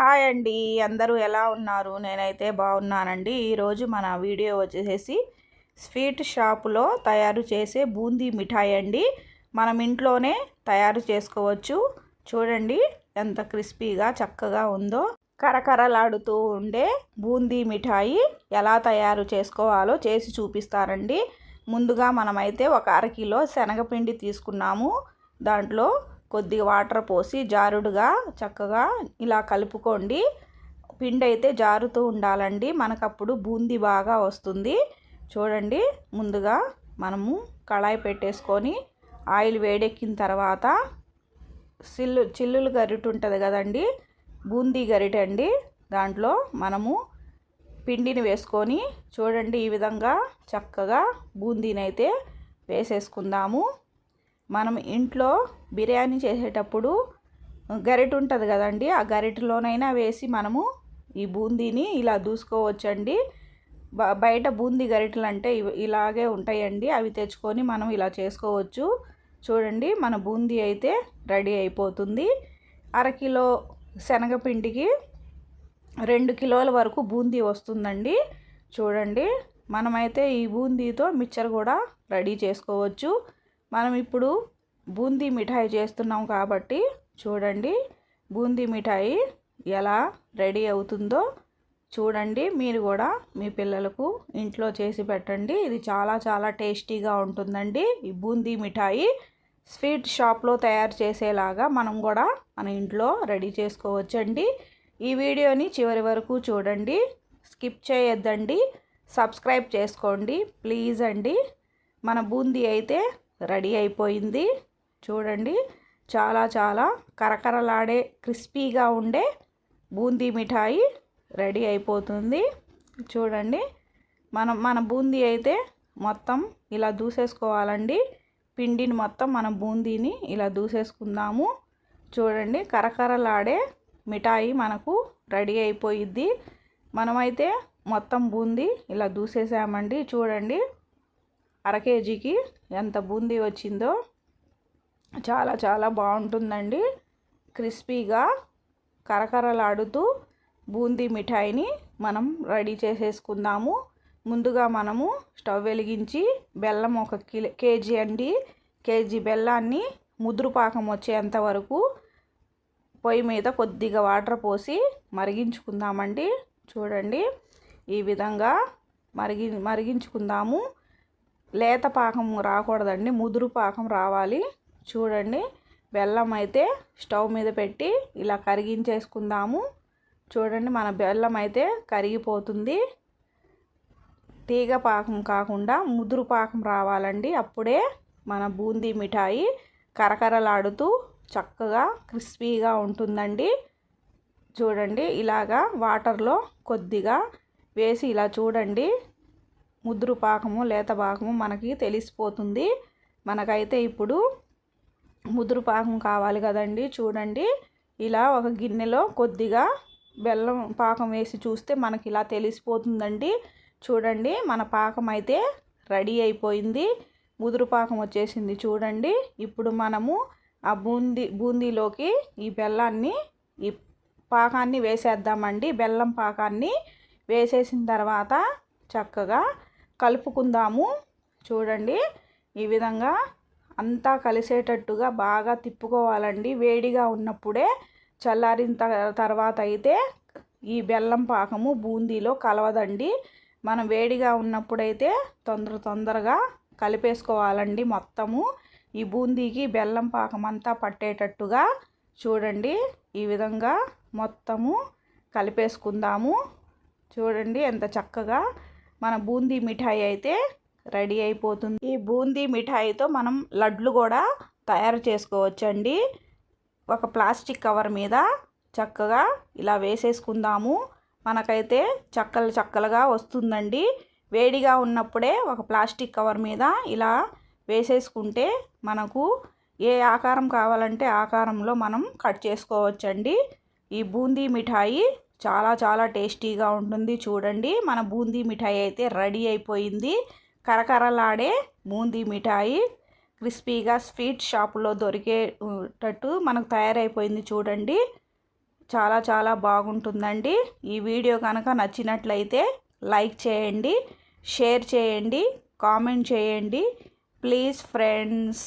Hi అండి. అందరూ ఎలా ఉన్నారు? నేనైతే బాగున్నానండి. ఈరోజు మన వీడియో వచ్చేసి స్వీట్ షాపులో తయారు చేసే బూందీ మిఠాయి అండి. మనం ఇంట్లోనే తయారు చేసుకోవచ్చు. చూడండి ఎంత క్రిస్పీగా చక్కగా ఉందో. కరకరలాడుతూ ఉండే బూందీ మిఠాయి ఎలా తయారు చేసుకోవాలో చేసి చూపిస్తారండి. ముందుగా మనమైతే ఒక అరకిలో శనగపిండి తీసుకున్నాము. దాంట్లో కొద్దిగా వాటర్ పోసి జారుడుగా చక్కగా ఇలా కలుపుకోండి. పిండి అయితే జారుతూ ఉండాలండి, మనకప్పుడు బూందీ బాగా వస్తుంది. చూడండి, ముందుగా మనము కళాయి పెట్టేసుకొని ఆయిల్ వేడెక్కిన తర్వాత చిల్లులు గరిటె ఉంటుంది కదండి, బూందీ గరిటె అండి, దాంట్లో మనము పిండిని వేసుకొని చూడండి ఈ విధంగా చక్కగా బూందీని అయితే వేసేసుకుందాము. మనం ఇంట్లో బిర్యానీ చేసేటప్పుడు గరిటె ఉంటుంది కదండి, ఆ గరిటెలోనైనా వేసి మనము ఈ బూందీని ఇలా దూసుకోవచ్చండి. బయట బూందీ గరిటెలు అంటే ఇలాగే ఉంటాయండి, అవి తెచ్చుకొని మనం ఇలా చేసుకోవచ్చు. చూడండి మన బూందీ అయితే రెడీ అయిపోతుంది. అరకిలో శనగపిండికి 2 కిలోల వరకు బూందీ వస్తుందండి. చూడండి, మనమైతే ఈ బూందీతో మిక్చర్ కూడా రెడీ చేసుకోవచ్చు. మనం ఇప్పుడు బూందీ మిఠాయి చేస్తున్నాం కాబట్టి చూడండి బూందీ మిఠాయి ఎలా రెడీ అవుతుందో చూడండి. మీరు కూడా మీ పిల్లలకు ఇంట్లో చేసి పెట్టండి. ఇది చాలా చాలా టేస్టీగా ఉంటుందండి. ఈ బూందీ మిఠాయి స్వీట్ షాప్లో తయారు చేసేలాగా మనం కూడా మన ఇంట్లో రెడీ చేసుకోవచ్చండి. ఈ వీడియోని చివరి వరకు చూడండి, స్కిప్ చేయొద్దండి, సబ్స్క్రైబ్ చేసుకోండి ప్లీజ్ అండి. మన బూందీ అయితే రెడీ అయిపోయింది. చూడండి, చాలా చాలా కరకరలాడే క్రిస్పీగా ఉండే బూందీ మిఠాయి రెడీ అయిపోతుంది. చూడండి, మన బూందీ అయితే మొత్తం ఇలా దూసేసుకోవాలండి. పిండిని మొత్తం మన బూందీని ఇలా దూసేసుకుందాము. చూడండి, కరకరలాడే మిఠాయి మనకు రెడీ అయిపోయిద్ది. మనమైతే మొత్తం బూందీ ఇలా దూసేసామండి. చూడండి, అర కేజీకి ఎంత బూందీ వచ్చిందో. చాలా చాలా బాగుంటుందండి. క్రిస్పీగా కరకరలాడుతూ బూందీ మిఠాయిని మనం రెడీ చేసేసుకుందాము. ముందుగా మనము స్టవ్ వెలిగించి బెల్లం ఒక కేజీ అండి, కేజీ బెల్లాన్ని ముదురు పాకం వచ్చేంత వరకు పొయ్యి మీద కొద్దిగా వాటర్ పోసి మరిగించుకుందామండి. చూడండి, ఈ విధంగా మరిగించుకుందాము. లేత పాకం రాకూడదండి, ముదురు పాకం రావాలి. చూడండి, బెల్లం అయితే స్టవ్ మీద పెట్టి ఇలా కరిగించేసుకుందాము. చూడండి, మన బెల్లం అయితే కరిగిపోతుంది. తీగ పాకం కాకుండా ముదురు పాకం రావాలండి, అప్పుడే మన బూందీ మిఠాయి కరకరలాడుతూ చక్కగా క్రిస్పీగా ఉంటుందండి. చూడండి, ఇలాగా వాటర్లో కొద్దిగా వేసి ఇలా చూడండి, ముదురు పాకము లేత పాకము మనకి తెలిసిపోతుంది. మనకైతే ఇప్పుడు ముదురు పాకం కావాలి కదండి. చూడండి, ఇలా ఒక గిన్నెలో కొద్దిగా బెల్లం పాకం వేసి చూస్తే మనకి ఇలా తెలిసిపోతుందండి. చూడండి, మన పాకం అయితే రెడీ అయిపోయింది, ముదురు పాకం వచ్చేసింది. చూడండి, ఇప్పుడు మనము ఆ బూందీలోకి ఈ బెల్లాన్ని ఈ పాకాన్ని వేసేద్దామండి. బెల్లం పాకాన్ని వేసేసిన తర్వాత చక్కగా కలుపుకుందాము. చూడండి, ఈ విధంగా అంతా కలిసేటట్టుగా బాగా తిప్పుకోవాలండి. వేడిగా ఉన్నప్పుడే, చల్లారిన తర్వాత అయితే ఈ బెల్లం పాకము బూందీలో కలవదండి. మనం వేడిగా ఉన్నప్పుడైతే తొందరగా కలిపేసుకోవాలండి. మొత్తము ఈ బూందీకి బెల్లం పాకం అంతా పట్టేటట్టుగా చూడండి ఈ విధంగా మొత్తము కలిపేసుకుందాము. చూడండి ఎంత చక్కగా మన బూందీ మిఠాయి అయితే రెడీ అయిపోతుంది. ఈ బూందీ మిఠాయితో మనం లడ్లు కూడా తయారు చేసుకోవచ్చండి. ఒక ప్లాస్టిక్ కవర్ మీద చక్కగా ఇలా వేసేసుకుందాము. మనకైతే చక్కలుగా వస్తుందండి. వేడిగా ఉన్నప్పుడే ఒక ప్లాస్టిక్ కవర్ మీద ఇలా వేసేసుకుంటే మనకు ఏ ఆకారం కావాలంటే ఆకారంలో మనం కట్ చేసుకోవచ్చండి. ఈ బూందీ మిఠాయి చాలా చాలా టేస్టీగా ఉంటుంది. చూడండి, మన బూందీ మిఠాయి అయితే రెడీ అయిపోయింది. కరకరలాడే బూందీ మిఠాయి క్రిస్పీగా స్వీట్ షాపులో దొరికేటట్టు మనకు తయారైపోయింది. చూడండి, చాలా చాలా బాగుంటుందండి. ఈ వీడియో కనుక నచ్చినట్లయితే లైక్ చేయండి, షేర్ చేయండి, కామెంట్ చేయండి ప్లీజ్ ఫ్రెండ్స్.